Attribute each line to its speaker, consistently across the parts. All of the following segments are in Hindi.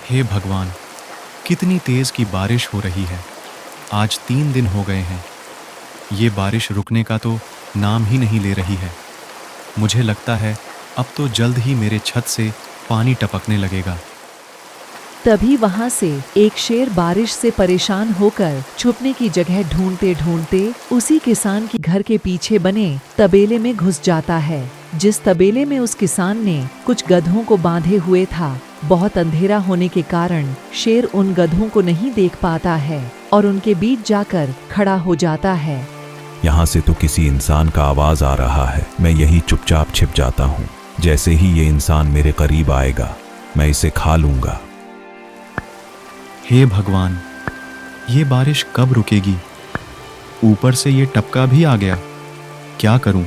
Speaker 1: हे भगवान, कितनी तेज की बारिश हो रही है। आज 3 दिन हो गए हैं। ये बारिश रुकने का तो नाम ही नहीं ले रही है। मुझे लगता है अब तो जल्द ही मेरे छत से पानी टपकने लगेगा।
Speaker 2: तभी वहां से एक शेर बारिश से परेशान होकर छुपने की जगह ढूंढते ढूंढते उसी किसान के घर के पीछे बने तबेले में घुस जाता है। जिस तबेले में उस किसान ने कुछ गधों को बांधे हुए था, बहुत अंधेरा होने के कारण शेर उन गधों को नहीं देख पाता है और उनके बीच जाकर खड़ा हो जाता है।
Speaker 3: यहाँ से तो किसी इंसान का आवाज आ रहा है। मैं यही चुपचाप छिप जाता हूँ। जैसे ही ये इंसान मेरे करीब आएगा, मैं इसे खा लूंगा।
Speaker 1: हे भगवान, ये बारिश कब रुकेगी? ऊपर से ये टपका भी आ गया। क्या करूं?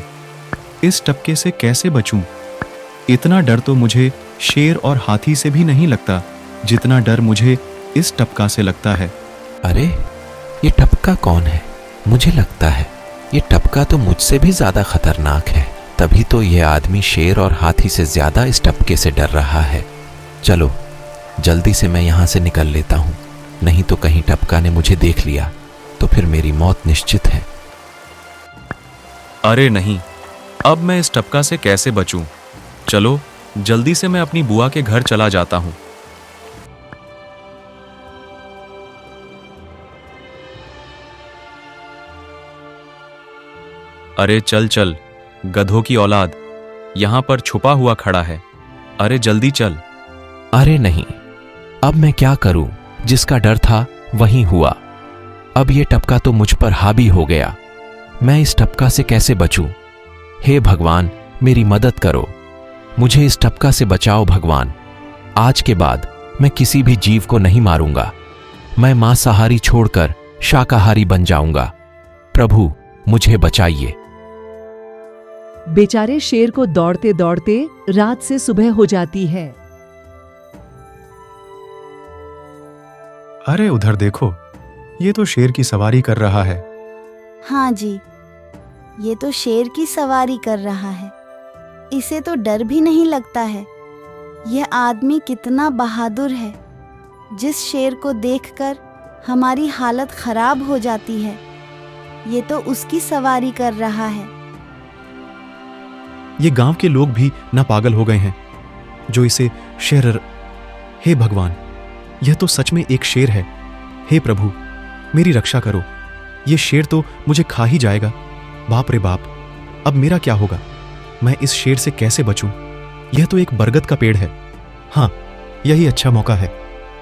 Speaker 1: इस टपके से कैसे बचूं? इतना डर तो मुझे शेर और हाथी से भी नहीं लगता, जितना डर मुझे इस टपका से लगता है।
Speaker 4: अरे, ये टपका कौन है? मुझे लगता है ये टपका तो मुझसे भी ज्यादा खतरनाक है। तभी तो ये आदमी शेर और हाथी से ज्यादा इस टपके से डर रहा है। चलो जल्दी से मैं यहाँ से निकल लेता हूँ, नहीं तो कहीं टपका ने मुझे देख लिया तो फिर मेरी मौत निश्चित है।
Speaker 1: अरे नहीं, अब मैं इस टपका से कैसे बचूं? चलो जल्दी से मैं अपनी बुआ के घर चला जाता हूं। अरे चल चल, गधों की औलाद, यहां पर छुपा हुआ खड़ा है। अरे जल्दी चल।
Speaker 4: अरे नहीं, अब मैं क्या करूं? जिसका डर था वही हुआ। अब ये टपका तो मुझ पर हावी हो गया। मैं इस टपका से कैसे बचूं? हे भगवान, मेरी मदद करो। मुझे इस टपका से बचाओ भगवान। आज के बाद मैं किसी भी जीव को नहीं मारूंगा। मैं मांसाहारी छोड़कर शाकाहारी बन जाऊंगा। प्रभु मुझे बचाइए।
Speaker 2: बेचारे शेर को दौड़ते दौड़ते रात से सुबह हो जाती है।
Speaker 1: अरे उधर देखो, ये तो शेर की सवारी कर रहा है।
Speaker 5: हाँ जी, ये तो शेर की सवारी कर रहा है। इसे तो डर भी नहीं लगता है। यह आदमी कितना बहादुर है। जिस शेर को देखकर हमारी हालत खराब हो जाती है, ये तो उसकी सवारी कर रहा है।
Speaker 1: ये गांव के लोग भी ना पागल हो गए हैं जो इसे शेर। हे भगवान, यह तो सच में एक शेर है। हे प्रभु, मेरी रक्षा करो। ये शेर तो मुझे खा ही जाएगा। बाप रे बाप, अब मेरा क्या होगा? मैं इस शेर से कैसे बचूं? यह तो एक बरगद का पेड़ है। हाँ, यही अच्छा मौका है।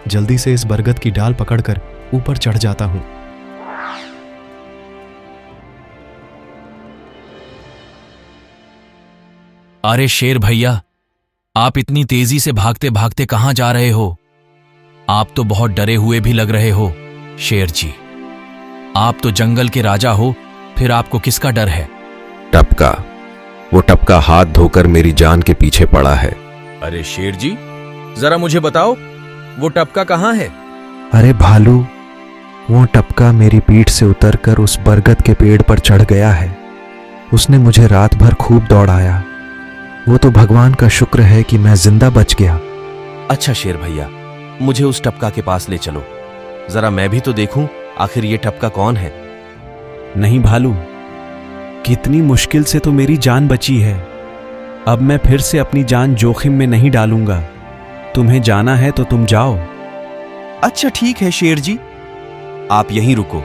Speaker 1: जल्दी से इस बरगद की डाल पकड़कर ऊपर चढ़ जाता हूं।
Speaker 6: अरे शेर भैया, आप इतनी तेजी से भागते भागते कहां जा रहे हो? आप तो बहुत डरे हुए भी लग रहे हो। शेर जी, आप तो जंगल के राजा हो, फिर आपको किसका डर है?
Speaker 4: टपका, वो टपका हाथ धोकर मेरी जान के पीछे पड़ा है।
Speaker 6: अरे शेर जी, जरा मुझे बताओ, वो टपका कहां है?
Speaker 7: अरे भालू, वो टपका मेरी पीठ से उतरकर उस बरगद के पेड़ पर चढ़ गया है। उसने मुझे रात भर खूब दौड़ाया। वो तो भगवान का शुक्र है कि मैं जिंदा बच गया।
Speaker 6: अच्छा शेर भैया, मुझे उस टपका के पास ले चलो, जरा मैं भी तो देखूं आखिर ये टपका कौन है।
Speaker 7: नहीं भालू, कितनी मुश्किल से तो मेरी जान बची है। अब मैं फिर से अपनी जान जोखिम में नहीं डालूंगा। तुम्हें जाना है तो तुम जाओ।
Speaker 8: अच्छा ठीक है शेर जी, आप यहीं रुको।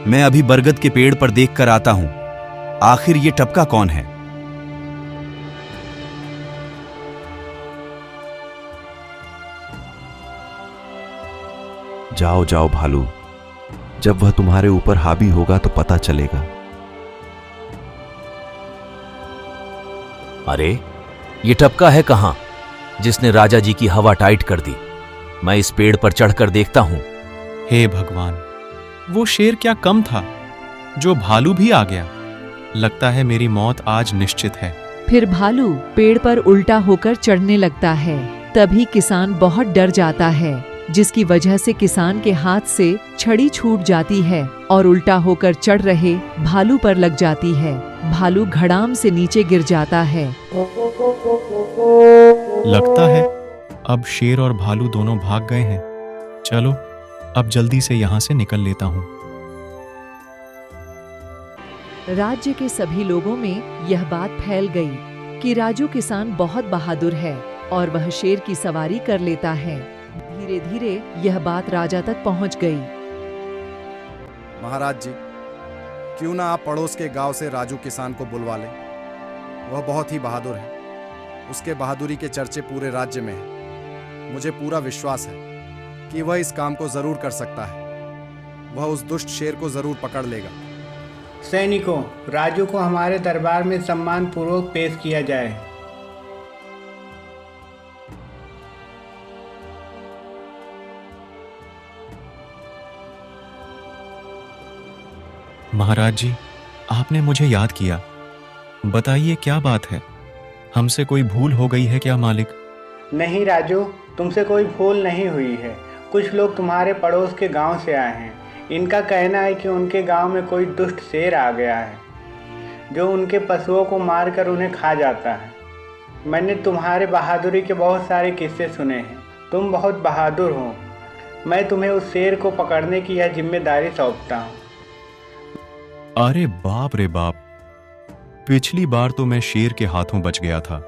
Speaker 8: मैं अभी बरगद के पेड़ पर देख कर आता हूं, आखिर ये टपका कौन है।
Speaker 3: जाओ जाओ भालू, जब वह तुम्हारे ऊपर हावी होगा तो पता चलेगा।
Speaker 6: अरे ये टपका है कहां, जिसने राजा जी की हवा टाइट कर दी? मैं इस पेड़ पर चढ़कर देखता हूं।
Speaker 1: हे भगवान, वो शेर क्या कम था जो भालू भी आ गया। लगता है मेरी मौत आज निश्चित है।
Speaker 2: फिर भालू पेड़ पर उल्टा होकर चढ़ने लगता है। तभी किसान बहुत डर जाता है, जिसकी वजह से किसान के हाथ से छड़ी छूट जाती है और उल्टा होकर चढ़ रहे भालू पर लग जाती है। भालू धड़ाम से नीचे गिर जाता है।
Speaker 1: लगता है अब शेर और भालू दोनों भाग गए हैं। चलो अब जल्दी से यहां से निकल लेता हूं।
Speaker 2: राज्य के सभी लोगों में यह बात फैल गई कि राजू किसान बहुत बहादुर है और वह शेर की सवारी कर लेता है। धीरे धीरे यह बात राजा तक पहुंच गई।
Speaker 9: महाराज जी, क्यों ना आप पड़ोस के गांव से राजू किसान को बुलवा लें। वह बहुत ही बहादुर है। उसके बहादुरी के चर्चे पूरे राज्य में हैं। मुझे पूरा विश्वास है कि वह इस काम को जरूर कर सकता है। वह उस दुष्ट शेर को जरूर पकड़ लेगा।
Speaker 10: सैनिकों, राजू को हमारे दरबार में सम्मान पूर्वक पेश किया जाए।
Speaker 1: महाराज जी, आपने मुझे याद किया। बताइए क्या बात है? हमसे कोई भूल हो गई है क्या मालिक?
Speaker 10: नहीं राजू, तुमसे कोई भूल नहीं हुई है। कुछ लोग तुम्हारे पड़ोस के गांव से आए हैं। इनका कहना है कि उनके गांव में कोई दुष्ट शेर आ गया है जो उनके पशुओं को मारकर उन्हें खा जाता है। मैंने तुम्हारे बहादुरी के बहुत सारे किस्से सुने हैं। तुम बहुत बहादुर हो। मैं तुम्हें उस शेर को पकड़ने की यह जिम्मेदारी सौंपता हूँ।
Speaker 1: अरे बाप रे बाप, पिछली बार तो मैं शेर के हाथों बच गया था,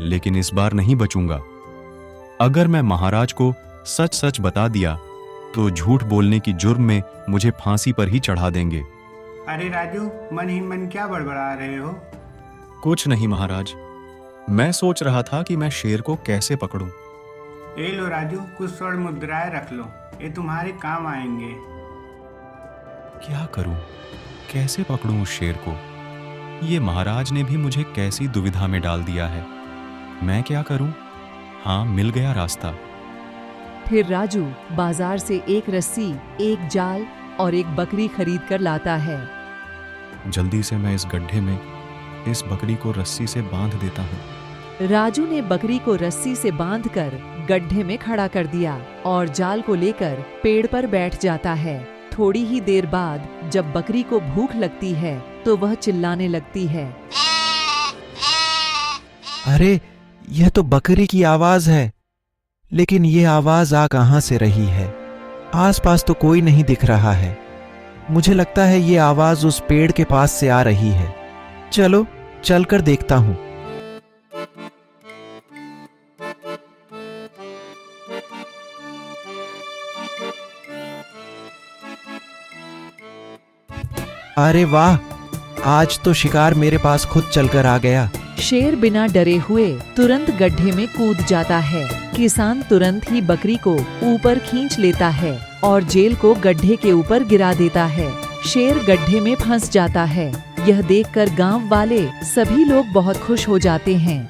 Speaker 1: लेकिन इस बार नहीं बचूंगा। अगर मैं महाराज को सच सच बता दिया तो झूठ बोलने की जुर्म में मुझे फांसी पर ही चढ़ा देंगे।
Speaker 10: अरे राजू, मन ही मन क्या बड़बड़ा रहे हो?
Speaker 1: कुछ नहीं महाराज, मैं सोच रहा था कि मैं शेर को कैसे पकड़ूं।
Speaker 10: ए लो राजू, कुछ स्वर्ण मुद्राएं रख लो, ये तुम्हारे काम आएंगे।
Speaker 1: क्या करूं, कैसे पकड़ूं उस शेर को? ये महाराज ने भी मुझे कैसी दुविधा में डाल दिया है। मैं क्या करूं? हाँ, मिल गया रास्ता।
Speaker 2: फिर राजू बाजार से एक रस्सी, एक जाल और एक बकरी खरीद कर लाता है।
Speaker 1: जल्दी से मैं इस गड्ढे में इस बकरी को रस्सी से बांध देता हूँ।
Speaker 2: राजू ने बकरी को रस्सी से बांधकर गड्ढे में खड़ा कर दिया और जाल को लेकर पेड़ पर बैठ जाता है। थोड़ी ही देर बाद जब बकरी को भूख लगती है तो वह चिल्लाने लगती है।
Speaker 7: अरे, यह तो बकरी की आवाज है, लेकिन ये आवाज आ कहां से रही है? आसपास तो कोई नहीं दिख रहा है। मुझे लगता है ये आवाज उस पेड़ के पास से आ रही है। चलो चलकर देखता हूं। अरे वाह, आज तो शिकार मेरे पास खुद चलकर आ गया।
Speaker 2: शेर बिना डरे हुए तुरंत गड्ढे में कूद जाता है। किसान तुरंत ही बकरी को ऊपर खींच लेता है और जेल को गड्ढे के ऊपर गिरा देता है। शेर गड्ढे में फंस जाता है। यह देखकर गांव वाले सभी लोग बहुत खुश हो जाते हैं।